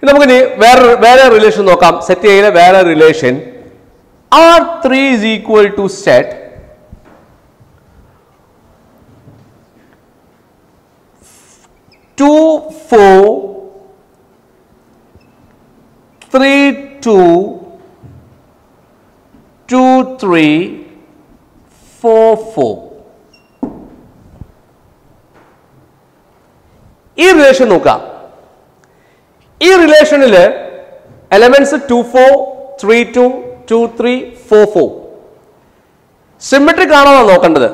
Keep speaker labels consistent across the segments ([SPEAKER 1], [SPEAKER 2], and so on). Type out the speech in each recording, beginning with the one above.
[SPEAKER 1] നമുക്കിനി വേറെ റിലേഷൻ നോക്കാം. സെറ്റ് എയിലെ വേറെ relation R3 is equal to set 2 4 3 2 2 3 4 4. ഈ റിലേഷൻ നോക്കാം. ഈ റിലേഷനിൽ എലമെന്റ്സ് 2 4 3 2 2 3 4 4 സിമെട്രിക് ആണോ നോക്കേണ്ടത്.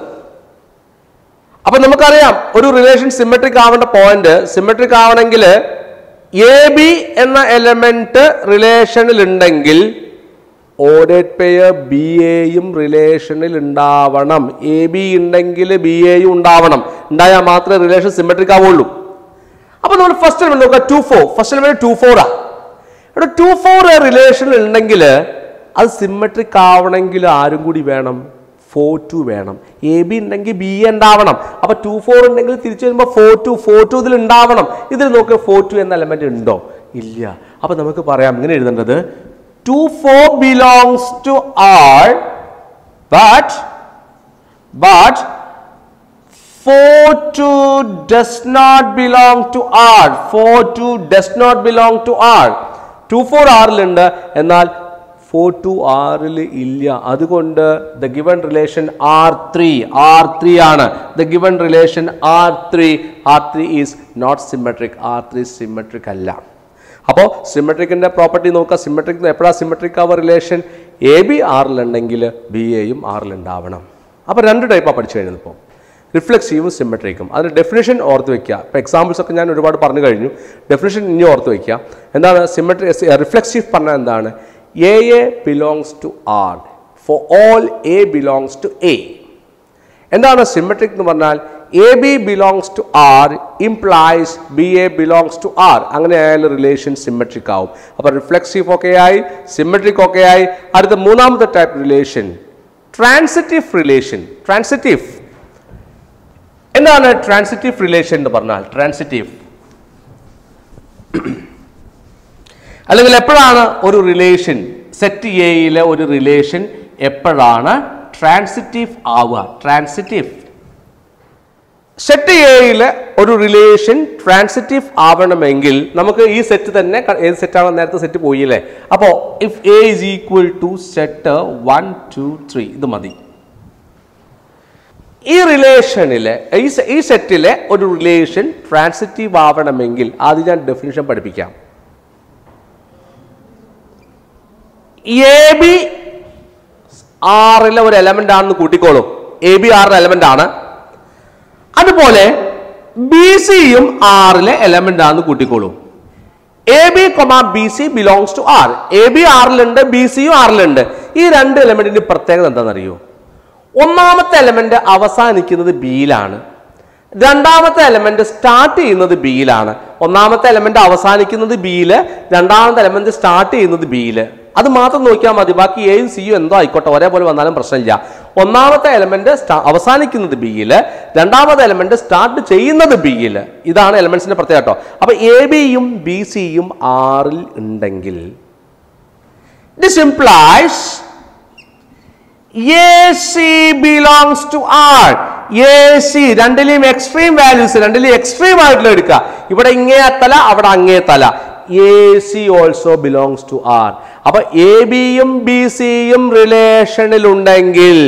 [SPEAKER 1] അപ്പൊ നമുക്കറിയാം ഒരു റിലേഷൻ സിമെട്രിക് ആവേണ്ട പോയിന്റ്, സിമെട്രിക് ആവണമെങ്കിൽ എ ബി എന്ന എലമെന്റ് റിലേഷനിൽ ഉണ്ടെങ്കിൽ ഓഡേഡ് പെയർ ബി എയും റിലേഷനിൽ ഉണ്ടാവണം. എ ബി ഉണ്ടെങ്കിൽ ബി എയും ഉണ്ടാവണം. ഉണ്ടായാൽ മാത്രമേ റിലേഷൻ സിമെട്രിക് ആവുള്ളൂ. അപ്പൊ നമ്മൾ ഫസ്റ്റ് എലമെന്റ് നോക്കാം 2 4. ഫസ്റ്റ് എലമെന്റ് 2 4 ആ. ഇവിടെ 2 4 റിലേഷനിൽ ഉണ്ടെങ്കിൽ അത് സിമെട്രിക് ആവണമെങ്കിൽ ആരും കൂടി വേണം, 4 2 വേണം. എ ബി ഉണ്ടെങ്കിൽ ബി എ ഉണ്ടാവണം. അപ്പൊ 2 4 ഉണ്ടെങ്കിൽ തിരിച്ചു വരുമ്പോൾ 4 2 ഇതിൽ ഉണ്ടാവണം. ഇതിൽ നോക്കിയാൽ 4 2 എന്ന എലമെന്റ് ഉണ്ടോ? ഇല്ല. അപ്പൊ നമുക്ക് പറയാം ഇങ്ങനെ എഴുതേണ്ടത് 2 4 belongs to R but 4 2 does not belong to R. 4 2 does not belong to R. 2 4 R ലുണ്ട്, എന്നാൽ 4 2 R ൽ ഇല്ല. അതുകൊണ്ട് the given relation R3 ആണ്. the given relation R3 is not symmetric. R3 symmetric അല്ല. അപ്പോൾ സിമെട്രിക്കിന്റെ പ്രോപ്പർട്ടി നോക്കുക. സിമെട്രിക് എപ്പോഴാണ് symmetric ആവുക റിലേഷൻ? എ ബി ആറിലുണ്ടെങ്കിൽ ബി എയും ആറിലുണ്ടാവണം. അപ്പോൾ രണ്ട് ടൈപ്പാണ് പഠിച്ചു കഴിഞ്ഞത്. ഇപ്പോൾ റിഫ്ലെക്സീവും സിമെട്രിക്കും. അതിന് ഡെഫിനിഷൻ ഓർത്ത് വയ്ക്കുക. ഇപ്പോൾ എക്സാമ്പിൾസ് ഒക്കെ ഞാൻ ഒരുപാട് പറഞ്ഞു കഴിഞ്ഞു. ഡെഫിനിഷൻ ഇനി ഓർത്ത് വയ്ക്കുക. എന്താണ് റിഫ്ലെക്സീവ് പറഞ്ഞാൽ എന്താണ്? A belongs to R for all A belongs to A. എന്താണ് സിമെട്രിക് എന്ന് പറഞ്ഞാൽ? A B belongs to R implies B A belongs to R. അങ്ങനെ ആയാലും റിലേഷൻ സിമെട്രിക് ആവും. അപ്പോൾ റിഫ്ലെക്സീവ് ഒക്കെ ആയി, സിമെട്രിക് ഒക്കെ ആയി. അടുത്ത മൂന്നാമത്തെ type relation transitive relation. Transitive എന്താണ് ട്രാൻസിറ്റീവ് റിലേഷൻ എന്ന് പറഞ്ഞാൽ? ട്രാൻസിറ്റീവ് അല്ലെങ്കിൽ എപ്പോഴാണ് ഒരു റിലേഷൻ, സെറ്റ് എയിലെ ഒരു റിലേഷൻ എപ്പോഴാണ് ട്രാൻസിറ്റീവ് ആവുക? ട്രാൻസിറ്റീവ് സെറ്റ് എയിലെ ഒരു റിലേഷൻ ട്രാൻസിറ്റീവ് ആവണമെങ്കിൽ നമുക്ക് ഈ സെറ്റ് തന്നെ, ഏത് സെറ്റാണ് നേരത്തെ സെറ്റ് പോയില്ലേ? അപ്പോൾ if A is equal to set 1 2 3 ഇത് മതി. ഈ റിലേഷനിലെ ഈ സെറ്റിലെ ഒരു റിലേഷൻ ട്രാൻസിറ്റീവ് ആവണമെങ്കിൽ ആദ്യം ഞാൻ ഡെഫിനിഷൻ പഠിപ്പിക്കാം. എ ബി ആറിലെ ഒരു എലമെന്റ് ആണെന്ന് കൂട്ടിക്കോളും. എ ബി ആറിലെ എലമെന്റ് ആണ്. അതുപോലെ ബി സിയും ആറിലെ എലമെന്റ് ആണെന്ന് കൂട്ടിക്കോളും. A B B C belongs to R. A B ആറിലുണ്ട്, ബി സിയും ആറിലുണ്ട്. ഈ രണ്ട് എലമെന്റിന്റെ പ്രത്യേകത എന്താണെന്നറിയോ? ഒന്നാമത്തെ എലമെന്റ് അവസാനിക്കുന്നത് ബിയിലാണ്, രണ്ടാമത്തെ എലമെന്റ് സ്റ്റാർട്ട് ചെയ്യുന്നത് ബിയിലാണ്. ഒന്നാമത്തെ എലമെന്റ് അവസാനിക്കുന്നത് ബിയില്, രണ്ടാമത്തെ എലമെന്റ് സ്റ്റാർട്ട് ചെയ്യുന്നത് ബിയില്. അത് മാത്രം നോക്കിയാൽ മതി. ബാക്കി എയും സിയും എന്തോ ആയിക്കോട്ടെ, ഒരേപോലെ വന്നാലും പ്രശ്നമില്ല. ഒന്നാമത്തെ എലമെന്റ് അവസാനിക്കുന്നത് ബിയില്, രണ്ടാമത്തെ എലമെന്റ് സ്റ്റാർട്ട് ചെയ്യുന്നത് ബിയില്. ഇതാണ് എലമെന്റ്സിന്റെ പ്രത്യേകത കേട്ടോ. അപ്പൊ എ ബിയും ബി സിയും ആറിൽ ഉണ്ടെങ്കിൽ this implies AC belongs to R. AC രണ്ടിലെയും എക്സ്ട്രീം വാല്യൂസ്, രണ്ടിലെയും എക്സ്ട്രീം ആയിട്ടുള്ള എടുക്കുക. ഇവിടെ ഇങ്ങേ തല, അവിടെ അങ്ങേ തല. AC also belongs to R. അപ്പൊ എ ബിയും ബി സിയും റിലേഷനിൽ ഉണ്ടെങ്കിൽ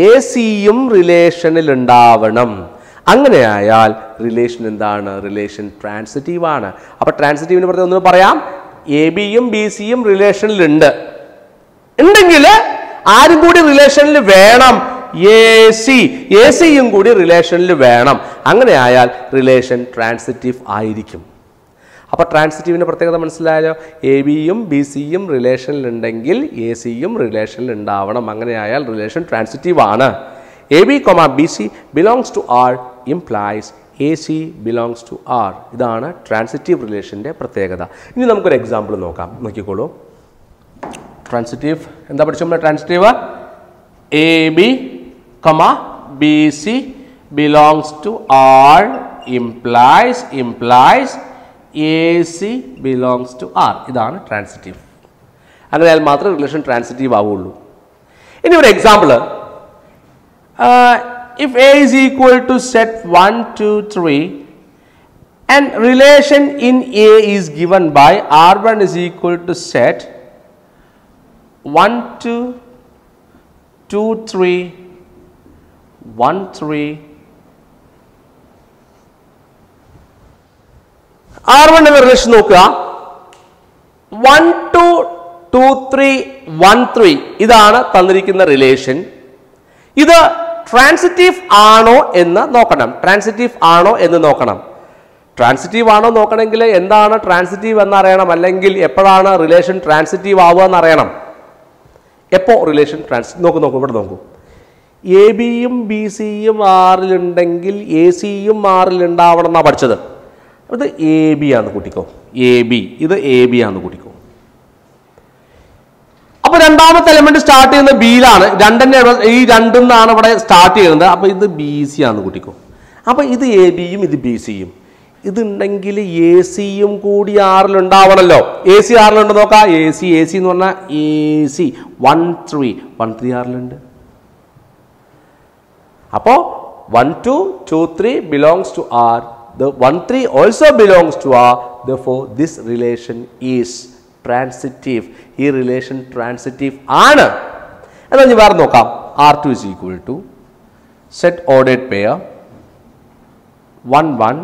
[SPEAKER 1] എ സിയും റിലേഷനിൽ ഉണ്ടാവണം. അങ്ങനെയായാൽ റിലേഷൻ എന്താണ്? റിലേഷൻ ട്രാൻസിറ്റീവ് ആണ്. അപ്പൊ ട്രാൻസിറ്റീവിന് പ്രത്യേകം ഒന്ന് പറയാം. എ ബിയും ബി സിയും റിലേഷനിൽ ഉണ്ടെങ്കിൽ ആരും കൂടി റിലേഷനിൽ വേണം, എ സിയും കൂടി റിലേഷനിൽ വേണം. അങ്ങനെ ആയാൽ റിലേഷൻ ട്രാൻസിറ്റീവ് ആയിരിക്കും. അപ്പോൾ ട്രാൻസിറ്റീവിൻ്റെ പ്രത്യേകത മനസ്സിലായോ? എ ബിയും ബി സിയും റിലേഷനിൽ ഉണ്ടെങ്കിൽ എ സിയും റിലേഷനിൽ ഉണ്ടാവണം. അങ്ങനെ ആയാൽ റിലേഷൻ ട്രാൻസിറ്റീവ് ആണ്. A B B C belongs to R implies A C belongs to R. ഇതാണ് ട്രാൻസിറ്റീവ് റിലേഷൻ്റെ പ്രത്യേകത. ഇനി നമുക്കൊരു എക്സാമ്പിൾ നോക്കാം. നോക്കിക്കോളൂ. ട്രാൻസിറ്റീവ് എന്താ പഠിച്ചു നമ്മൾ? Transitive A B comma B C belongs to R implies A C belongs to R. ഇതാണ് ട്രാൻസിറ്റീവ്. അങ്ങനെയാൽ മാത്രമേ റിലേഷൻ ട്രാൻസിറ്റീവ് ആവുള്ളൂ. ഇനി ഒരു example, if A is equal to set 1, 2, 3 and relation in A is given by R1 is equal to set 1, 2, 2, 3, 1, 3. R1 എന്ന relation നോക്കുക. 1, 2, 2, 3, 1, 3 ഇതാണ് തന്നിരിക്കുന്ന റിലേഷൻ. ഇത് ട്രാൻസിറ്റീവ് ആണോ എന്ന് നോക്കണം. ട്രാൻസിറ്റീവ് ആണോ എന്ന് നോക്കണം. ട്രാൻസിറ്റീവ് ആണോ നോക്കണമെങ്കിൽ എന്താണ് ട്രാൻസിറ്റീവ് എന്നറിയണം, അല്ലെങ്കിൽ എപ്പോഴാണ് റിലേഷൻ ട്രാൻസിറ്റീവ് ആവുക എന്നറിയണം. എപ്പോൾ റിലേഷൻ നോക്കൂ ഇവിടെ നോക്കൂ. എ ബിയും ബി സിയും ആറിലുണ്ടെങ്കിൽ എ സിയും ആറിലുണ്ടാവണം എന്നാണ് പഠിച്ചത്. ഇത് എ ബി ആണെന്ന് കൂട്ടിക്കോ. ഇത് എ ബി ആണെന്ന് കൂട്ടിക്കോ. അപ്പൊ രണ്ടാമത്തെ എലമെന്റ് സ്റ്റാർട്ട് ചെയ്യുന്നത് ബിയിലാണ്. ഈ രണ്ടെന്നാണ് ഇവിടെ സ്റ്റാർട്ട് ചെയ്യുന്നത്. അപ്പൊ ഇത് ബി സി ആണെന്ന് കൂട്ടിക്കോ. അപ്പൊ ഇത് എ ബിയും ഇത് ബി സിയും ഇതുണ്ടെങ്കിൽ എ സിയും കൂടി ആറിലുണ്ടാവണമല്ലോ. എ സി ആറിലുണ്ട് നോക്കാം. എ സി എന്ന് പറഞ്ഞാൽ എ സി 1, 3 ആറിലുണ്ട്. അപ്പോ 1, 2, 2, 3 belongs to R. The 1, 3 also belongs to R. Therefore, this relation is transitive. ഈ റിലേഷൻ ട്രാൻസിറ്റീവ് ആണ്. എന്നാൽ ഞാൻ വേറെ നോക്കാം. R2 is equal to set ordered pair 1, 1,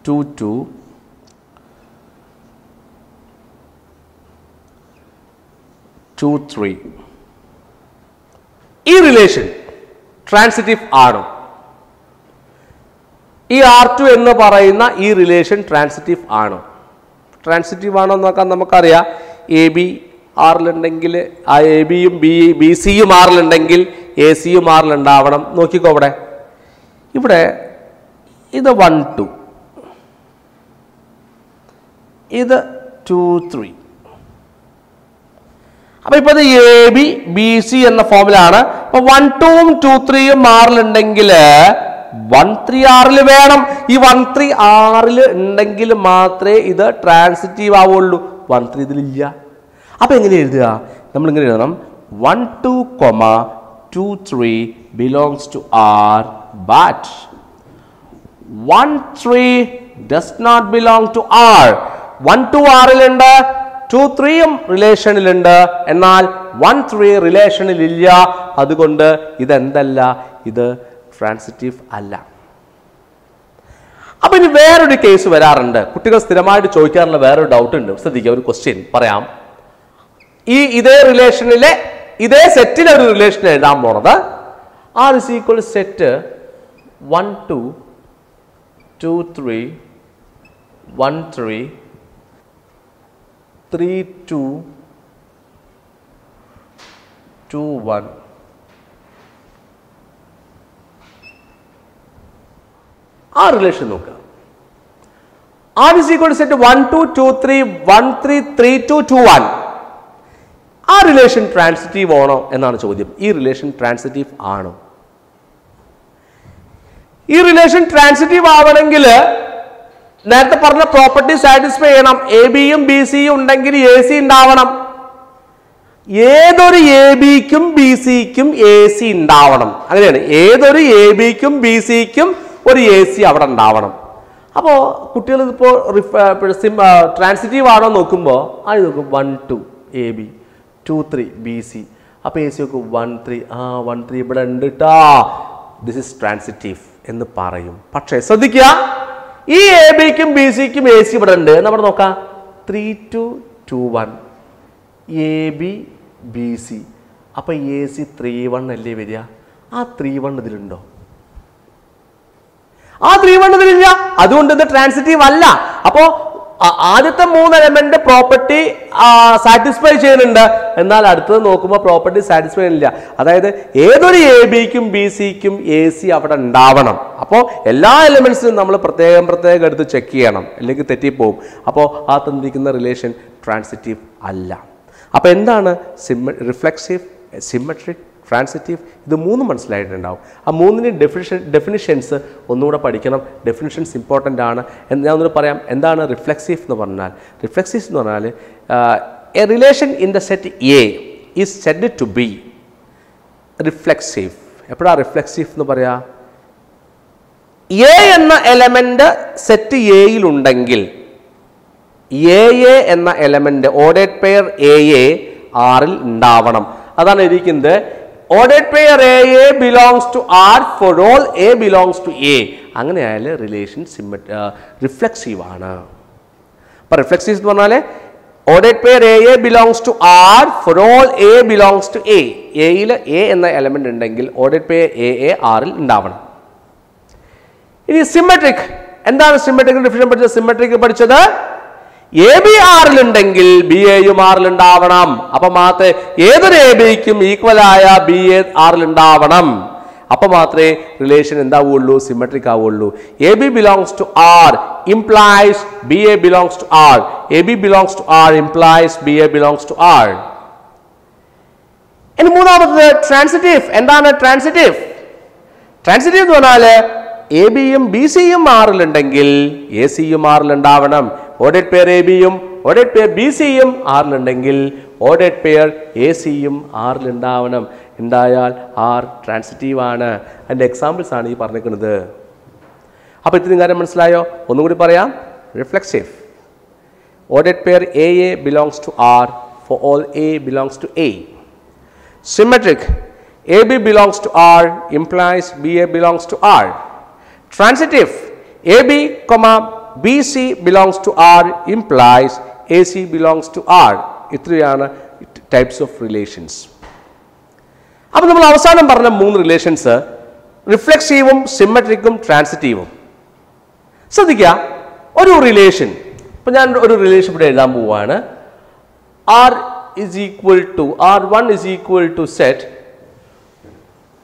[SPEAKER 1] 2, 2, 2, 3. ഈ റിലേഷൻ ട്രാൻസിറ്റീവ് ആണ്. ഈ R2 എന്ന് പറയുന്ന ഈ റിലേഷൻ ട്രാൻസിറ്റീവ് ആണ്. ട്രാൻസിറ്റീവ് ആണോ നോക്കാൻ നമുക്കറിയാം. എ ബി ആറിലുണ്ടെങ്കിൽ ആ എ ബിയും ബി സിയും ആറിലുണ്ടെങ്കിൽ എ സിയും ആറിലുണ്ടാവണം. നോക്കിക്കോ ഇവിടെ ഇത് 1, 2 ഇത് 2, 3. അപ്പൊ ഇപ്പൊ ഇത് എ ബി ബി സി എന്ന ഫോമിലാണ്. അപ്പൊ 1, 2ഉം 2, 3യും ആറിലുണ്ടെങ്കിൽ 1, 3 ആറിൽ വേണം. ഈ 1, 3 ആറിൽ ഉണ്ടെങ്കിൽ മാത്രമേ ഇത് ട്രാൻസിറ്റീവ് ആവുള്ളൂ. 1, 3 ഇതിലില്ല. അപ്പൊ എങ്ങനെ എഴുതുക? നമ്മൾ ഇങ്ങനെ എഴുതണം. 1, 2, 2, 3 belongs to R, but 1, 3 does not belong to R. 1, 2 ആറിലുണ്ട്, 2, 3യും റിലേഷനിലുണ്ട്. എന്നാൽ 1, 3 റിലേഷനിൽ ഇല്ല. അതുകൊണ്ട് ഇതെന്തല്ല, ഇത് ട്രാൻസിറ്റീവ് അല്ല. അപ്പൊ ഇനി വേറൊരു കേസ് വരാറുണ്ട്. കുട്ടികൾ സ്ഥിരമായിട്ട് ചോദിക്കാറുള്ള വേറൊരു ഡൗട്ട് ഉണ്ട്. ശ്രദ്ധിക്കുക, ഒരു ക്വസ്റ്റ്യൻ പറയാം. ഇതേ റിലേഷനിലെ ഇതേ സെറ്റിലെ ഒരു റിലേഷൻ എഴുതാൻ പോണത്. R is equal to set 1, 2, 2, 3, 1, 3, 3, 2, 2, 1. ആ റിലേഷൻ നോക്കുക. R is equal to set 1, 2, 2, 3, 1, 3, 3, 2, 2, 1. ആ റിലേഷൻ ട്രാൻസിറ്റീവ് ആണോ എന്നാണ് ചോദ്യം. ഈ റിലേഷൻ ട്രാൻസിറ്റീവ് ആണോ? ഈ റിലേഷൻ ട്രാൻസിറ്റീവ് ആവണമെങ്കിൽ നേരത്തെ പറഞ്ഞ പ്രോപ്പർട്ടി സാറ്റിസ്ഫൈ ചെയ്യണം. എ ബിയും ബി സിയും ഉണ്ടെങ്കിൽ എ സി ഉണ്ടാവണം. ഏതൊരു എ ബിക്കും ബി സിക്കും എ സി ഉണ്ടാവണം. അങ്ങനെയാണ്. ഏതൊരു എ ബിക്കും ബി സിക്കും ഒരു എ സി അവിടെ ഉണ്ടാവണം. അപ്പോൾ കുട്ടികൾ ഇപ്പോൾ ട്രാൻസിറ്റീവ് ആണോ നോക്കുമ്പോൾ അത് നോക്കും. 1, 2 എ ബി, 2, 3 ബി സി. അപ്പോൾ എ സി നോക്കും 1, 3. 1, 3 ഇവിടെ ഉണ്ട് ട്ടാ, ദിസ് ഇസ് ട്രാൻസിറ്റീവ് എന്ന് പറയും. പക്ഷേ ശ്രദ്ധിക്കുക, ഈ എ ബിക്കും ബി സിക്കും എ സി ഇവിടെ ഉണ്ട്. നമ്മൾ നോക്കാം. 3, 2, 2, 1 എ ബി ബി സി. അപ്പോൾ എ സി 3, 1 അല്ലേ വരിക? ആ 3, 1 ഇതിലുണ്ടോ? ആ 3, 1 ഇതിലില്ല. അതുകൊണ്ട് ഇത് ട്രാൻസിറ്റീവ് അല്ല. അപ്പോ ആദ്യത്തെ 3 എലമെന്റ് പ്രോപ്പർട്ടി സാറ്റിസ്ഫൈ ചെയ്യുന്നുണ്ട്. എന്നാൽ അടുത്തത് നോക്കുമ്പോൾ പ്രോപ്പർട്ടി സാറ്റിസ്ഫൈ ചെയ്യുന്നില്ല. അതായത് ഏതൊരു എ ബിക്കും ബി സിക്കും എ സി അവിടെ ഉണ്ടാവണം. അപ്പോൾ എല്ലാ എലമെന്റ്സിനും നമ്മൾ പ്രത്യേകം എടുത്ത് ചെക്ക് ചെയ്യണം, അല്ലെങ്കിൽ തെറ്റിപ്പോവും. അപ്പോൾ ആ തന്നിരിക്കുന്ന റിലേഷൻ ട്രാൻസിറ്റീവ് അല്ല. അപ്പോൾ എന്താണ് റിഫ്ലെക്സീവ്, സിമെട്രിക്, ട്രാൻസിറ്റീവ്? ഇത് മൂന്നും മനസ്സിലായിട്ടുണ്ടാവും. ആ മൂന്നിന് ഡെഫിനിഷൻസ് ഒന്നുകൂടെ പഠിക്കണം. ഡെഫിനിഷൻസ് ഇമ്പോർട്ടൻ്റ് ആണ്. ഞാൻ ഒന്നുകൂടെ പറയാം. എന്താണ് റിഫ്ലെക്സീവ് എന്ന് പറഞ്ഞാൽ? റിഫ്ലെക്സീവ് എന്ന് പറഞ്ഞാൽ a relation in the set A is said to be reflexive. എപ്പോഴാണ് റിഫ്ലെക്സീവ് എന്ന് പറയാ? എ എന്ന എലമെന്റ് സെറ്റ് എയിലുണ്ടെങ്കിൽ എ എന്ന എലമെന്റ് ഓർഡേഡ് പെയർ എ ആറിൽ ഉണ്ടാവണം. അതാണ് ഇരിക്കുന്നത്. Ordered pair A belongs to R for all A belongs to A. അങ്ങനെയായാൽ റിലേഷൻ റിഫ്ലെക്സീവ് ആണ്. അപ്പോൾ റിഫ്ലെക്സീവ് എന്ന് പറഞ്ഞാൽ ordered pair A belongs to R for all A belongs to A. എയിൽ എ എന്ന എലമെന്റ് ഉണ്ടെങ്കിൽ ഓർഡേഡ് പെയർ എ ആറിൽ ഉണ്ടാവണം. ഇനി സിമെട്രിക്. എന്താണ് സിമെട്രിക് ഡിഫിനിഷൻ പഠിച്ചത്? സിമെട്രിക് പഠിച്ചത് എ ബി ആറിലുണ്ടെങ്കിൽ ബി എയും ആറിൽ ഉണ്ടാവണം. അപ്പൊ മാത്രമേ ഏതൊരു എ ബിക്കും ഈക്വലായ ബി എ ആറിൽ ഉണ്ടാവണം. അപ്പൊ മാത്രമേ റിലേഷൻ എന്താവുള്ളൂ? സിമെട്രിക് ആവുള്ളൂ. A B belongs to R implies B A belongs to R. A B belongs to R implies B A belongs to R. ഇനി മൂന്നാമത്തത് ട്രാൻസിറ്റീവ്. എന്താണ് ട്രാൻസിറ്റീവ്? ട്രാൻസിറ്റീവ് എന്ന് പറഞ്ഞാൽ എ ബിയും ബി സിയും ആറിലുണ്ടെങ്കിൽ എ സിയും ആറിലുണ്ടാവണം. ഓർഡേഡ് പെയർ എ ബിയും ordered pair B സിയും ആറിലുണ്ടെങ്കിൽ ഓർഡേഡ് പെയർ എ സിയും ആറിലുണ്ടാവണം. ഉണ്ടായാൽ ആർ ട്രാൻസിറ്റീവ് ആണ്. അതിൻ്റെ എക്സാമ്പിൾസ് ആണ് ഈ പറഞ്ഞിരിക്കുന്നത്. അപ്പോൾ ഇത്രയും കാര്യം മനസ്സിലായോ? ഒന്നുകൂടി പറയാം. Reflexive, ordered pair A belongs to R for all A belongs to A. Symmetric, A B belongs to R implies B A belongs to R. Transitive, AB, BC belongs to R implies AC belongs to R. ഇത്രയാണ് types of relations. അപ്പോൾ നമ്മൾ അവസാനം പറഞ്ഞ മൂന്ന് relations റിഫ്ലെക്സീവും സിമെട്രിക്കും ട്രാൻസിറ്റീവും. ശ്രദ്ധിക്കുക, ഒരു relation, ഇപ്പം ഞാൻ ഒരു റിലേഷൻ ഇവിടെ എഴുതാൻ പോവുകയാണ്. R is equal to R1 is equal to set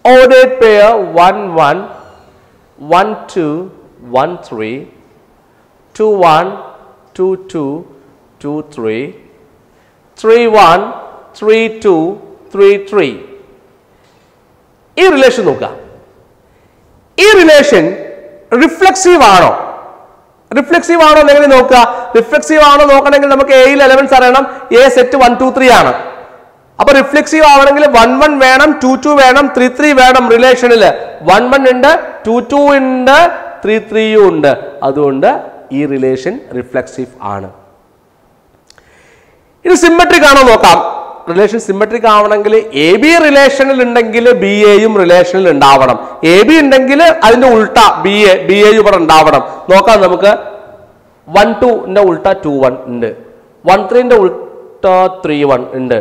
[SPEAKER 1] ordered pair 1 1 1 2 1 3 2 1 2 2 2 3 3 1 3 2 3 3. ഈ റിലേഷൻ നോക്കുക. ഈ റിലേഷൻ റിഫ്ലെക്സീവ് ആണോ? റിഫ്ലെക്സീവ് ആണോ എങ്ങനെ നോക്കുക? റിഫ്ലെക്സീവ് ആണോ നോക്കണമെങ്കിൽ നമുക്ക് എയിൽ എലമെന്റ്സ് അറിയണം. എ സെറ്റ് 1 2 3 ആണ്. അപ്പൊ റിഫ്ലെക്സീവ് ആവണമെങ്കിൽ 1 1 വേണം, 2 2 വേണം, 3 3 വേണം. റിലേഷനിൽ 1 1 ഉണ്ട്, 2 2 ഉണ്ട്, 3 3 ഉണ്ട്. അതുകൊണ്ട് ഈ റിലേഷൻ റിഫ്ലെക്സീവ് ആണ്. ഇത് സിമെട്രിക് ആണോ നോക്കാം. റിലേഷൻ സിമെട്രിക് ആവണമെങ്കിൽ എ ബി റിലേഷനിൽ ഉണ്ടെങ്കിൽ ബി എയും റിലേഷനിൽ ഉണ്ടാവണം. എ ബി ഉണ്ടെങ്കിൽ അതിന്റെ ഉൾട്ട ബി എ ഇവിടെ ഉണ്ടാവണം. നോക്കാം നമുക്ക്. 1 2 ഉൾട്ട 2 1 ഉണ്ട്, 1 3 ഉൾട്ട 3 1 ഉണ്ട്,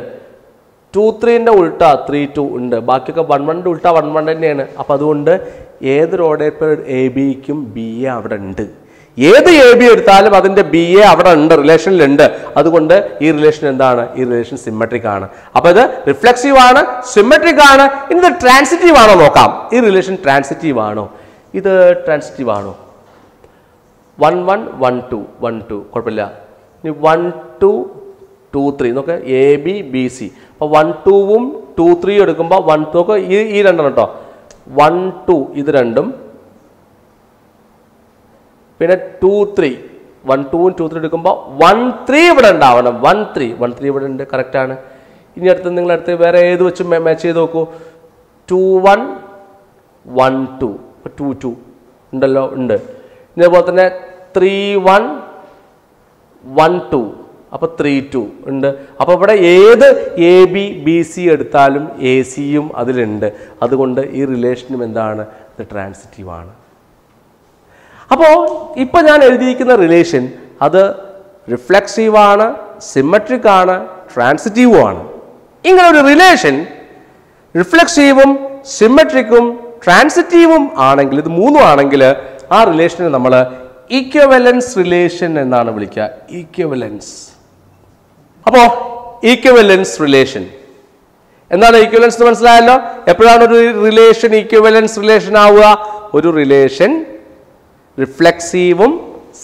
[SPEAKER 1] 2 3 ഉൾട്ട 3 2 ഉണ്ട്. ബാക്കിയൊക്കെ 1 1 ഉൾട്ട 1 1 തന്നെയാണ്. അപ്പം അതുകൊണ്ട് ഏതൊരു ഓർഡേഡ് പെയർ എ ബിക്കും ബി എ അവിടെ ഉണ്ട്. ഏത് എ ബി എടുത്താലും അതിൻ്റെ ബി എ അവിടെ ഉണ്ട്, റിലേഷനിലുണ്ട്. അതുകൊണ്ട് ഈ റിലേഷൻ എന്താണ്? ഈ റിലേഷൻ സിമെട്രിക് ആണ്. അപ്പോൾ ഇത് റിഫ്ലെക്സീവ് ആണ്, സിമെട്രിക് ആണ്. ഇനി ഇത് ട്രാൻസിറ്റീവ് ആണോ നോക്കാം. ഈ റിലേഷൻ ട്രാൻസിറ്റീവ് ആണോ? ഇത് ട്രാൻസിറ്റീവ് ആണോ? 1 1 1 2 1 2 കുഴപ്പമില്ല. ഇനി 1 2 2 3 നോക്ക്. A B B C. അപ്പോൾ 1 2 2 3 എടുക്കുമ്പോൾ 1 നോക്ക്. ഈ രണ്ടെണ്ണം കേട്ടോ. 1 2 ഇത് രണ്ടും, പിന്നെ 2 3 1 2 2 3 എടുക്കുമ്പോൾ 1 3 ഇവിടെ ഉണ്ടാവണം. 1 3 ഇവിടെ ഉണ്ട്, കറക്റ്റാണ്. ഇനി അടുത്ത് നിങ്ങളടുത്ത് വേറെ ഏത് വെച്ച് മാച്ച് ചെയ്ത് നോക്കൂ. 2 1 1 2 2 2 ഉണ്ടല്ലോ, ഉണ്ട്. ഇതേപോലെ തന്നെ 3 1 1 2 അപ്പോൾ 3 2 ഉണ്ട്. അപ്പോൾ ഇവിടെ ഏത് എ ബി ബി സി എടുത്താലും എ സിയും അതിലുണ്ട്. അതുകൊണ്ട് ഈ റിലേഷനും എന്താണ്? ഇത് ട്രാൻസിറ്റീവ് ആണ്. അപ്പോൾ ഇപ്പോൾ ഞാൻ എഴുതിയിരിക്കുന്ന റിലേഷൻ അത് റിഫ്ലെക്സീവ് ആണ്, സിമെട്രിക് ആണ്, ട്രാൻസിറ്റീവും ആണ്. ഇങ്ങനെ ഒരു റിലേഷൻ റിഫ്ലെക്സീവും സിമെട്രിക്കും ട്രാൻസിറ്റീവും ആണെങ്കിൽ, ഇത് മൂന്നും ആണെങ്കിൽ, ആ റിലേഷനെ നമ്മൾ ഈക്വിവലൻസ് റിലേഷൻ എന്നാണ് വിളിക്കുക. ഈക്വിവലൻസ്. അപ്പോൾ ഈക്വിവലൻസ് റിലേഷൻ എന്താണ്? ഈക്വിവലൻസ് എന്ന് മനസ്സിലായല്ലോ. എപ്പോഴാണ് ഒരു റിലേഷൻ ഈക്വിവലൻസ് റിലേഷൻ ആവുക? ഒരു റിലേഷൻ റിഫ്ലെക്സീവും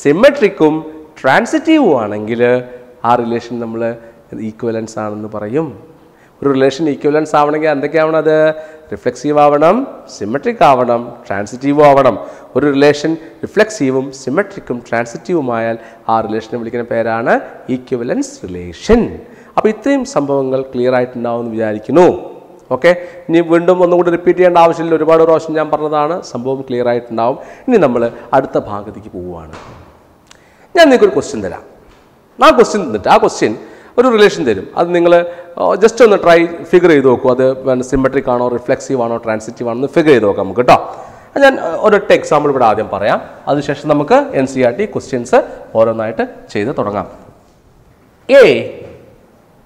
[SPEAKER 1] സിമെട്രിക്കും ട്രാൻസിറ്റീവും ആണെങ്കിൽ ആ റിലേഷൻ നമ്മൾ ഈക്വലൻസ് ആണെന്ന് പറയും. ഒരു റിലേഷൻ ഈക്വലൻസ് ആവണമെങ്കിൽ എന്തൊക്കെയാവണം? അത് റിഫ്ലെക്സീവ് ആവണം, സിമെട്രിക് ആവണം, ട്രാൻസിറ്റീവും ആവണം. ഒരു റിലേഷൻ റിഫ്ലെക്സീവും സിമെട്രിക്കും ട്രാൻസിറ്റീവുമായാൽ ആ റിലേഷനെ വിളിക്കുന്ന പേരാണ് ഈക്വലൻസ് റിലേഷൻ. അപ്പോൾ ഇത്രയും സംഭവങ്ങൾ ക്ലിയർ ആയിട്ടുണ്ടാവുമെന്ന് വിചാരിക്കുന്നു. ഓക്കെ, ഇനി വീണ്ടും ഒന്നുകൂടി റിപ്പീറ്റ് ചെയ്യേണ്ട ആവശ്യമില്ല, ഒരുപാട് പ്രാവശ്യം ഞാൻ പറഞ്ഞതാണ്, സംഭവം ക്ലിയർ ആയിട്ടുണ്ടാവും. ഇനി നമ്മൾ അടുത്ത ഭാഗത്തേക്ക് പോവുകയാണ്. ഞാൻ നിങ്ങൾക്കൊരു ക്വസ്റ്റ്യൻ തരാം. ആ ക്വസ്റ്റ്യൻ തന്നിട്ട് ആ ക്വസ്റ്റ്യൻ ഒരു റിലേഷൻ തരും. അത് നിങ്ങൾ ജസ്റ്റ് ഒന്ന് ഫിഗർ ചെയ്ത് നോക്കൂ. അത് സിമെട്രിക് ആണോ, റിഫ്ലെക്സീവ് ആണോ, ട്രാൻസിറ്റീവ് ആണോ എന്ന് ഫിഗർ ചെയ്ത് നോക്കാം നമുക്ക് കേട്ടോ. ഞാൻ ഒരൊറ്റ എക്സാമ്പിൾ ഇവിടെ ആദ്യം പറയാം. അതിനുശേഷം നമുക്ക് NCERT ക്വസ്റ്റ്യൻസ് ഓരോന്നായിട്ട് ചെയ്ത് തുടങ്ങാം. A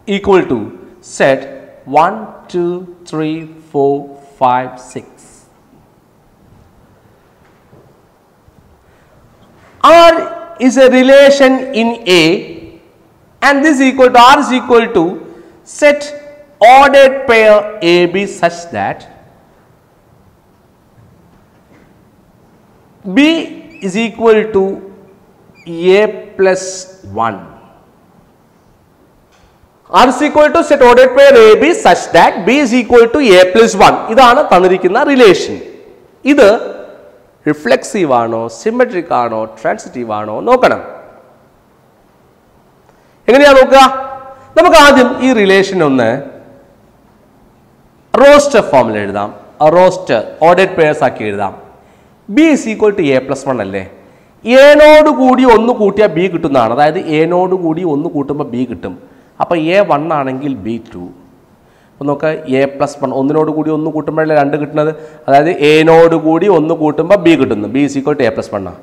[SPEAKER 1] equal to set 1, 2, 3, 4, 5, 6. R is a relation in A and this equal to R is equal to set ordered pair AB such that B is equal to A plus 1. R is equal to set ordered pair AB such that B is equal to A plus 1. ഇതാണ് തന്നിരിക്കുന്ന relation. ഇത് reflexive ആണോ, symmetric ആണോ, transitive ആണോ നോക്കണം. എങ്ങനെയാ നോക്കുക? നമുക്ക് ആദ്യം ഈ റിലേഷൻ ഒന്ന് റോസ്റ്റർ ഫോമിൽ എഴുതാം. റോസ്റ്റർ ഓർഡേഡ് പെയർസ് ആക്കി എഴുതാം. B is equal to A plus 1 അല്ലേ? എനോട് കൂടി ഒന്ന് കൂട്ടിയാൽ B കിട്ടുന്നതാണ്. അതായത് എനോട് കൂടി ഒന്ന് കൂട്ടുമ്പോൾ B കിട്ടും. അപ്പോൾ A1 ആണെങ്കിൽ B2. അപ്പോൾ നോക്കുക, A plus 1 ഒന്നിനോട് കൂടി ഒന്ന് കൂട്ടുമ്പോഴല്ലേ 2 കിട്ടുന്നത്. അതായത് എനോട് കൂടി ഒന്ന് കൂട്ടുമ്പോൾ B കിട്ടുന്നു. B is equal to A plus 1 ആണ്.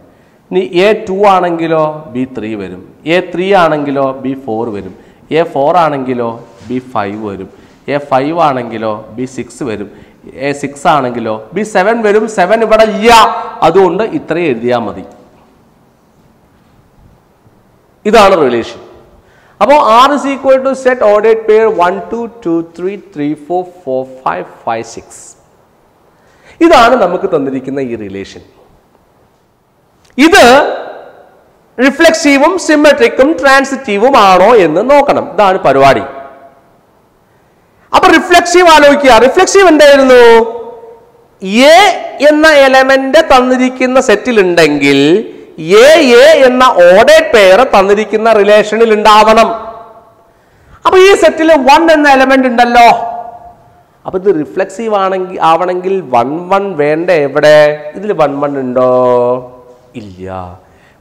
[SPEAKER 1] ഇനി A2 ആണെങ്കിലോ B3 വരും. A3 ആണെങ്കിലോ B4 വരും. A4 ആണെങ്കിലോ B5 വരും. A5 ആണെങ്കിലോ B6 വരും. A6 ആണെങ്കിലോ B7 വരും. 7 ഇവിടെ ഇല്ല, അതുകൊണ്ട് ഇത്രയും എഴുതിയാൽ മതി. ഇതാണ് റിലേഷൻ. അപ്പോൾ R is equal to set ordered pair 1, 2, 2, 3, 3, 4, 4, 5, 5, 6. ഇതാണ് നമുക്ക് തന്നിരിക്കുന്ന ഈ റിലേഷൻ. ഇത് റിഫ്ലെക്സീവും സിമെട്രിക്കും ട്രാൻസിറ്റീവും ആണോ എന്ന് നോക്കണം. ഇതാണ് പരിപാടി. അപ്പൊ റിഫ്ലെക്സീവ് ആലോചിക്കുക. റിഫ്ലെക്സീവ് എന്തായിരുന്നു? എ എന്ന എലമെന്റ് തന്നിരിക്കുന്ന സെറ്റിൽ ഉണ്ടെങ്കിൽ എ എന്ന ഓർഡേഡ് പെയർ തന്നിരിക്കുന്ന റിലേഷനിൽ ഉണ്ടാവണം. അപ്പൊ ഈ സെറ്റിൽ 1 എന്ന എലമെന്റ് ഉണ്ടല്ലോ. അപ്പൊ ഇത് റിഫ്ലെക്സീവ് ആവണമെങ്കിൽ 1, 1 വേണ്ട. എവിടെ? ഇതിൽ 1, 1 ഉണ്ടോ? ഇല്ല.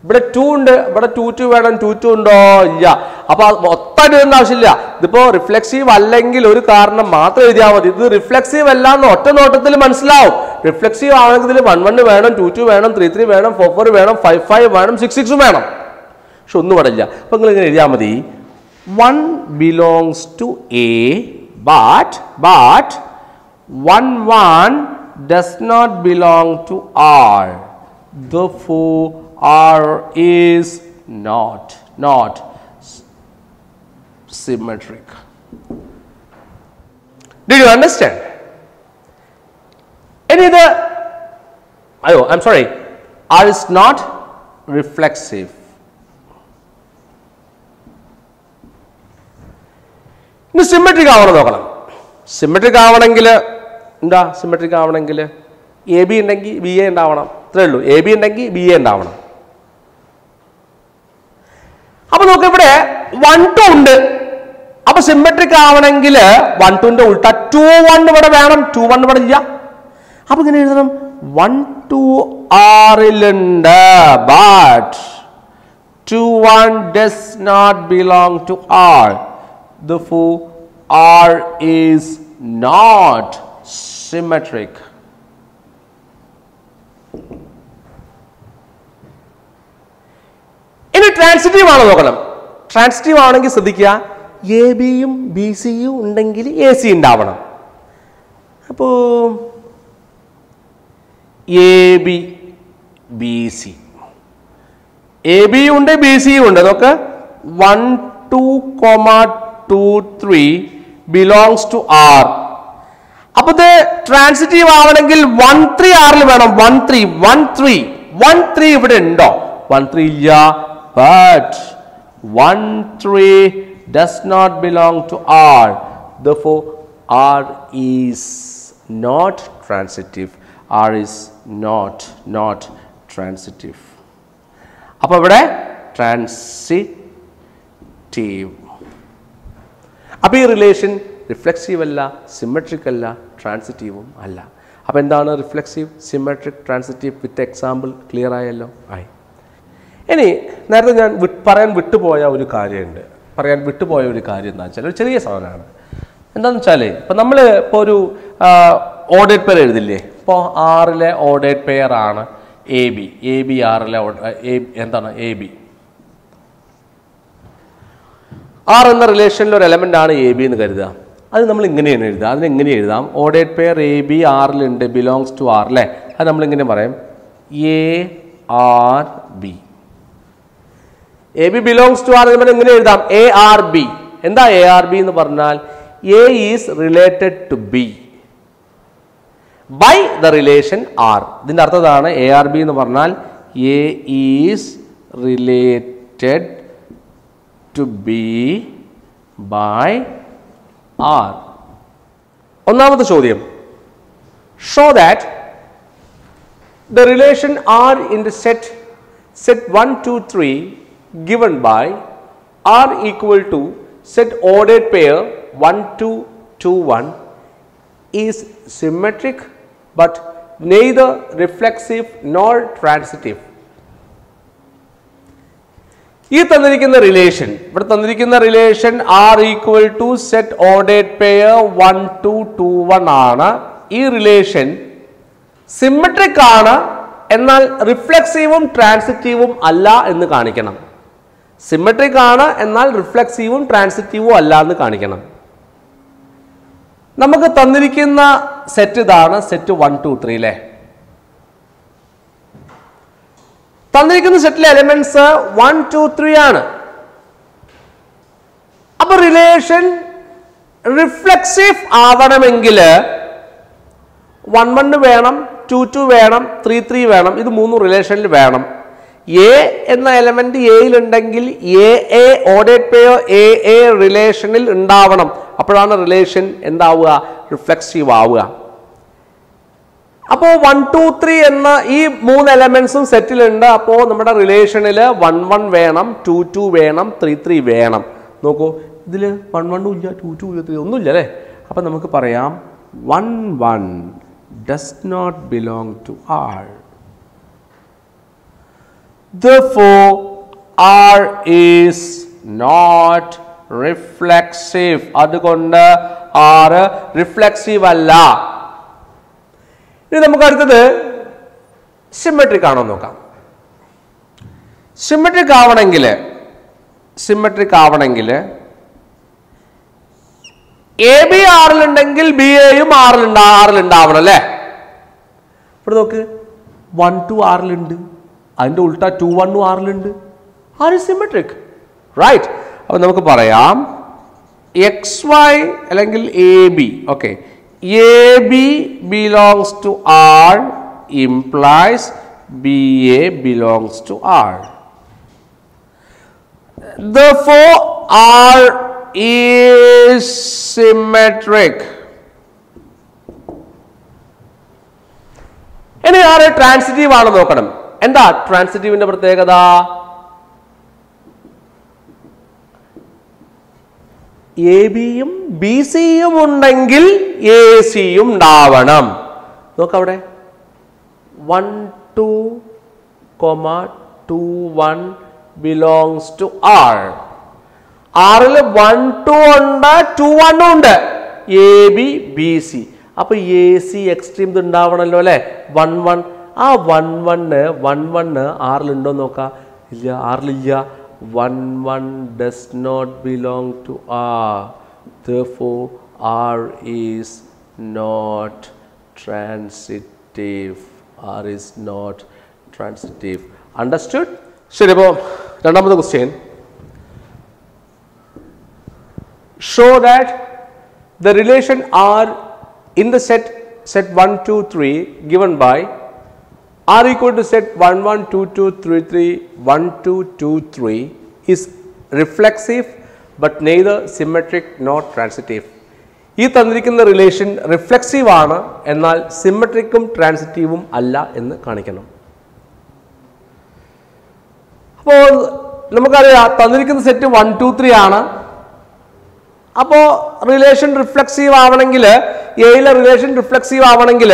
[SPEAKER 1] ഇവിടെ 2 ഉണ്ട്. ഇവിടെ 2, 2 വേണം. 2, 2 ഉണ്ടോ? ഇല്ല. അപ്പൊ മൊത്തം എഴുതേണ്ട ആവശ്യമില്ല. ഇതിപ്പോ റിഫ്ലെക്സീവ് അല്ലെങ്കിൽ ഒരു കാരണം മാത്രം എഴുതിയാൽ മതി. ഇത് റിഫ്ലെക്സീവ് അല്ല എന്ന് ഒറ്റ നോട്ടത്തിൽ മനസ്സിലാവും. റിഫ്ലെക്സീവ് ആണെങ്കിൽ ഇതിൽ 1, 1 വേണം, 2, 2 വേണം, 3, 3 വേണം, 4, 4 വേണം, 5, 5 വേണം, 6, 6 വേണം. പക്ഷെ ഒന്നും പാടില്ല. അപ്പൊ നിങ്ങൾ ഇങ്ങനെ എഴുതിയാൽ മതി. 1 belongs to A but 1, 1 does not belong to R. Therefore R is not symmetric. Did you understand? I'm sorry, R is not reflexive. ഇനി സിമെട്രിക് ആവണം നോക്കണം. സിമെട്രിക് ആവണമെങ്കിൽ എന്താ? സിമെട്രിക് ആവണമെങ്കിൽ AB ഉണ്ടെങ്കിൽ BA ഉണ്ടാവണം. ഇത്രേ ഉള്ളൂ. AB ഉണ്ടെങ്കിൽ BA ഉണ്ടാവണം. അപ്പൊ നോക്ക്, ഇവിടെ 1, 2 ഉണ്ട്. അപ്പൊ സിമെട്രിക് ആവണമെങ്കിൽ 1, 2ന്റെ ഉൾട്ട 2, 1 ഇവിടെ വേണം. 2, 1 ഇവിടെ ഇല്ല. അപ്പൊ ഇങ്ങനെ എഴുതണം. 1, 2 ആറിലുണ്ട് but 2, 1 does not belong to R. Therefore R is not symmetric. ഇനി ട്രാൻസിറ്റീവ് ആണോ നോക്കണം. ട്രാൻസിറ്റീവ് ആണെങ്കിൽ ശ്രദ്ധിക്കുക, AB-യും BC-യും ഉണ്ടെങ്കിൽ AC ഉണ്ടാവണം. അപ്പോ AB BC, AB ഉണ്ട് BC ഉണ്ട്. നോക്ക്, 1, 2, 2, 3 belongs to R. അപ്പൊ ഇത് ട്രാൻസിറ്റീവ് ആവണമെങ്കിൽ 1, 3 ആറിൽ വേണം. 1, 3 1, 3 1, 3 ഇവിടെ ഉണ്ടോ? 1, 3 ഇല്ല. but 1, 3 does not belong to R. Therefore, R is not transitive. R is not transitive. അപ്പോൾ ഇവിടെ ട്രാൻസിറ്റീവ്. അപ്പോൾ ഈ റിലേഷൻ റിഫ്ലെക്സീവ് അല്ല, സിമെട്രിക് അല്ല, ട്രാൻസിറ്റീവും അല്ല. അപ്പോൾ എന്താണ് reflexive, symmetric, transitive with example clear ആയല്ലോ? ആയി. ഇനി നേരത്തെ ഞാൻ പറയാൻ വിട്ടുപോയ ഒരു കാര്യമുണ്ട്. എന്താ വെച്ചാൽ ഒരു ചെറിയ സാധനമാണ്. എന്താണെന്ന് വെച്ചാൽ ഇപ്പോൾ നമ്മൾ ഇപ്പോൾ ഒരു ഓർഡേഡ് പെയർ എഴുതില്ലേ? ഇപ്പോൾ ആറിലെ ഓർഡേഡ് പെയർ ആണ് എ ബി ആറിലെ എന്താണ് എ ബി. ആർ എന്ന റിലേഷനിൽ ഒരു എലമെൻ്റ് ആണ് എ ബി എന്ന് കരുതുക. അത് നമ്മൾ ഇങ്ങനെയാണ് എഴുതുക. അതിനെങ്ങനെ എഴുതാം? ഓർഡേഡ് പെയർ എ ബി ആറിലുണ്ട്, ബിലോങ്സ് ടു ആർ അല്ലേ? അത് നമ്മളിങ്ങനെ പറയും A R B. A B belongs to R നമ്മൾ എങ്ങനെ എഴുതാം? A R B. എന്താ എ ആർ ബി എന്ന് പറഞ്ഞാൽ? A is related to B by the relation R. ഇതിൻ്റെ അർത്ഥം ഇതാണ്. എ ആർ ബി എന്ന് പറഞ്ഞാൽ A is related to B by R. ഒന്നാമത്തെ ചോദ്യം, show that the relation R in the set 1, 2, 3 given by R equal to set ordered pair 1, 2, 2, 1 is symmetric but neither reflexive nor transitive. ഈ തന്നിരിക്കുന്ന relation, ഇവിടെ തന്നിരിക്കുന്ന relation R equal to set ordered pair 1, 2, 2, 1 ആണ്. ഈ relation symmetric ആണ്, എന്നാൽ റിഫ്ലെക്സീവും ട്രാൻസിറ്റീവും അല്ല എന്ന് കാണിക്കണം. സിമെട്രിക് ആണ്, എന്നാൽ റിഫ്ലെക്സീവും ട്രാൻസിറ്റീവും അല്ല എന്ന് കാണിക്കണം. നമുക്ക് തന്നിരിക്കുന്ന സെറ്റ് ഇതാണ്, സെറ്റ് 1, 2, 3 അല്ലേ? തന്നിരിക്കുന്ന സെറ്റിലെ എലിമെന്റ്സ് 1, 2, 3 ആണ്. അപ്പൊ റിലേഷൻ റിഫ്ലെക്സീവ് ആവണമെങ്കിൽ 1, 1 വേണം, 2, 2 വേണം, 3, 3 വേണം. ഇത് മൂന്നും റിലേഷനിൽ വേണം. എ എന്ന എലമെന്റ് എയിൽ ഉണ്ടെങ്കിൽ എ ഓർഡേഡ് പെയർ എ റിലേഷനിൽ ഉണ്ടാവണം. അപ്പോഴാണ് റിലേഷൻ എന്താവുക? റിഫ്ലെക്സീവ് ആവുക. അപ്പോൾ 1, 2, 3 എന്ന ഈ മൂന്ന് എലമെന്റ്സും സെറ്റിലുണ്ട്. അപ്പോൾ നമ്മുടെ റിലേഷനിൽ 1, 1 വേണം, 2, 2 വേണം, 3, 3 വേണം. നോക്കൂ, ഇതിൽ 1, 1 ഇല്ല, 2, 2 ഇല്ല, 3 ഒന്നുമില്ല അല്ലേ? അപ്പം നമുക്ക് പറയാം 1, 1 does not belong to R. Therefore, R is not reflexive. അതുകൊണ്ട് R റിഫ്ലെക്സീവ് അല്ല. ഇനി നമുക്ക് അടുത്തത് സിമെട്രിക് ആണോ നോക്കാം. സിമെട്രിക് ആവണമെങ്കിൽ എ ബി ആറിലുണ്ടെങ്കിൽ ബി എയും ആറിലുണ്ടാവണം അല്ലേ? ഇവിടെ നോക്ക്, 1, 2 ആറിലുണ്ട്, അതിൻ്റെ ഉൾട്ട 2, 1 ആറിലുണ്ട്. R is symmetric, right? അപ്പോൾ നമുക്ക് പറയാം എക്സ് വൈ അല്ലെങ്കിൽ A B. Okay, A B belongs to R implies B A belongs to R. Therefore, R is symmetric. ഇനി R ട്രാൻസിറ്റീവ് ആണ് നോക്കണം. എന്താ ട്രാൻസിറ്റീവിന്റെ പ്രത്യേകത? എ ബിയും ബി സിയും ഉണ്ടെങ്കിൽ എ സിയും ഉണ്ടാവണം. നോക്കവിടെ 1, 2, 2, 1 belongs to R. ആറിൽ 1, 2 ഉണ്ട്, 2, 1 ഉണ്ട്, എ ബി ബി സി. അപ്പൊ എ സി എക്സ്ട്രീം ഇത് ഉണ്ടാവണല്ലോ അല്ലെ? 1, 1. ആ 1, 1 ആറിലുണ്ടോ നോക്കാം. ഇല്ല, ആറിലില്ല. 1, 1 does not belong to R. Therefore, R is not transitive. R is not transitive. Understood? ശരി, അപ്പോൾ രണ്ടാമത്തെ question. Show that the relation R in the set 1, 2, 3 given by R equal to set 1, 1, 2, 2, 3, 3, 1, 2, 2, 3 is reflexive but neither symmetric nor transitive. ഈ തന്നിരിക്കുന്ന relation reflexive ആണ്, എന്നാൽ സിമെട്രിക്കും ട്രാൻസിറ്റീവും അല്ല എന്ന് കാണിക്കണം. അപ്പോൾ നമുക്കറിയാം തന്നിരിക്കുന്ന സെറ്റ് 1 2 3 ആണ്. അപ്പോൾ റിലേഷൻ റിഫ്ലെക്സീവ് ആവണമെങ്കിൽ, എയിലെ റിലേഷൻ റിഫ്ലെക്സീവ് ആവണമെങ്കിൽ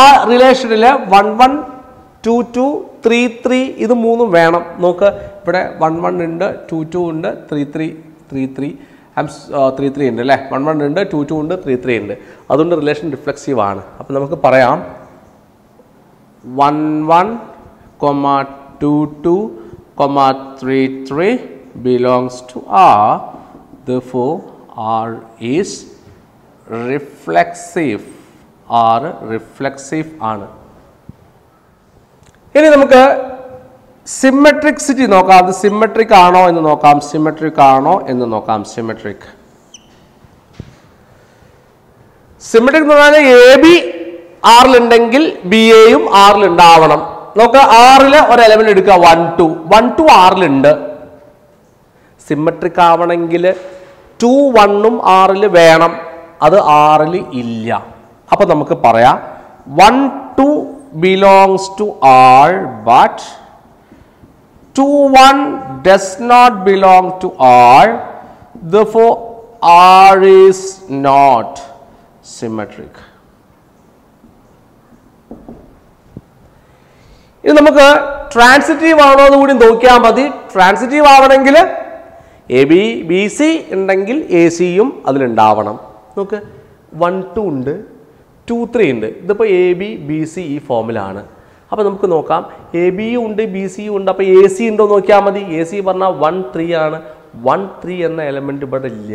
[SPEAKER 1] ആ റിലേഷനിൽ 1 1 2 2 3 3 ഇത് മൂന്നും വേണം. നോക്ക്, ഇവിടെ 1 1 ഉണ്ട്, 2 2 ഉണ്ട്, 3 3 ഉണ്ട് അല്ലേ, 1 1 ഉണ്ട്, 2 2 ഉണ്ട്, 3 3 ഉണ്ട്. അതുകൊണ്ട് റിലേഷൻ റിഫ്ലെക്സീവ് ആണ്. അപ്പം നമുക്ക് പറയാം 1 1, 2 2, 3 3 belongs to R. Therefore, R is reflexive. R reflexive ആണ്. ഇനി നമുക്ക് സിമെട്രിക്സിറ്റി നോക്കാം. അത് സിമെട്രിക് ആണോ എന്ന് നോക്കാം. സിമെട്രിക് ആണോ എന്ന് നോക്കാം. സിമെട്രിക് എന്ന് പറഞ്ഞാൽ എ ബി ആറിലുണ്ടെങ്കിൽ ബി എയും ആറിലുണ്ടാവണം. നമുക്ക് ആറില് ഒരു എലമെന്റ് എടുക്കുക, 1 2. 1 2 ആറിലുണ്ട്. സിമെട്രിക് ആവണമെങ്കിൽ 2 1 ആറിൽ വേണം. അത് ആറിൽ ഇല്ല. അപ്പൊ നമുക്ക് പറയാം 1 2 belongs to R, but 2 1 does not belong to R. Therefore, R is not symmetric. ഇനി നമുക്ക് ട്രാൻസിറ്റീവ് ആണോ എന്ന് കൂടി നോക്കിയാൽ മതി. ട്രാൻസിറ്റീവ് ആവണമെങ്കിൽ എ ബി ബി സി ഉണ്ടെങ്കിൽ എ സിയും അതിലുണ്ടാവണം. നോക്ക്, 1 2 ഉണ്ട്, 2 3 ഉണ്ട്. ഇതിപ്പോൾ എ ബി ബി സി ഈ ഫോമിലാണ്. അപ്പോൾ നമുക്ക് നോക്കാം, എ ബിയും ഉണ്ട്, ബി സിയും ഉണ്ട്. അപ്പോൾ എ സി ഉണ്ടോ നോക്കിയാൽ മതി. എ സി പറഞ്ഞാൽ 1 3 ആണ്. 1 3 എന്ന എലമെൻറ്റ് ഇവിടെ ഇല്ല.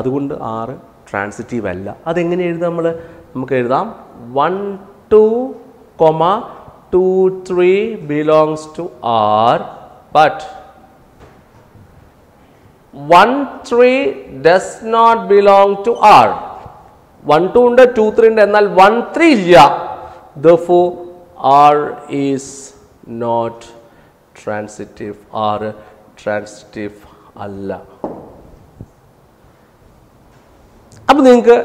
[SPEAKER 1] അതുകൊണ്ട് R ട്രാൻസിറ്റീവ് അല്ല. അതെങ്ങനെ എഴുതാം നമ്മൾ? നമുക്ക് എഴുതാം 1 2, 2 3 belongs to R, but 1 3 does not belong to R. 1 2 ഉണ്ട്, 2 3 ഉണ്ട്, എന്നാൽ 1 3 ഇല്ല. Therefore, R is not transitive. R transitive അല്ല. അപ്പോൾ നിങ്ങൾക്ക്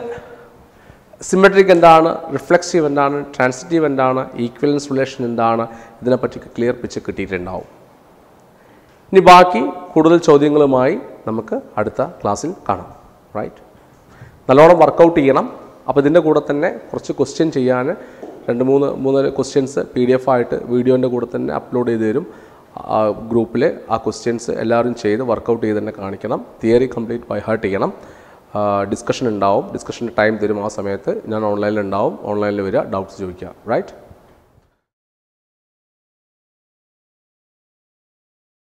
[SPEAKER 1] സിമെട്രിക് എന്താണ്, റിഫ്ലെക്സീവ് എന്താണ്, ട്രാൻസിറ്റീവ് എന്താണ്, ഈക്വലൻസ് റിലേഷൻ എന്താണ്, ഇതിനെപ്പറ്റി ക്ലിയർ പിക്ചർ കിട്ടിയിട്ടുണ്ടാവും. ഇനി ബാക്കി കൂടുതൽ ചോദ്യങ്ങളുമായി നമുക്ക് അടുത്ത ക്ലാസ്സിൽ കാണാം. റൈറ്റ്, നല്ലോണം വർക്കൗട്ട് ചെയ്യണം. അപ്പോൾ ഇതിൻ്റെ കൂടെ തന്നെ കുറച്ച് ക്വസ്റ്റ്യൻ ചെയ്യാൻ 2-3 ക്വസ്റ്റ്യൻസ് PDF ആയിട്ട് വീഡിയോൻ്റെ കൂടെ തന്നെ അപ്ലോഡ് ചെയ്ത് തരും. ഗ്രൂപ്പിൽ ആ ക്വസ്റ്റ്യൻസ് എല്ലാവരും ചെയ്ത് വർക്കൗട്ട് ചെയ്ത് തന്നെ കാണിക്കണം. തിയറി കംപ്ലീറ്റ് ബൈ ഹാർട്ട് ചെയ്യണം. ഡിസ്കഷൻ ഉണ്ടാവും. ഡിസ്കഷൻ്റെ ടൈം തരും. ആ സമയത്ത് ഞാൻ ഓൺലൈനിൽ ഉണ്ടാവും. ഓൺലൈനിൽ വരിക, ഡൗട്ട്സ് ചോദിക്കുക. റൈറ്റ്.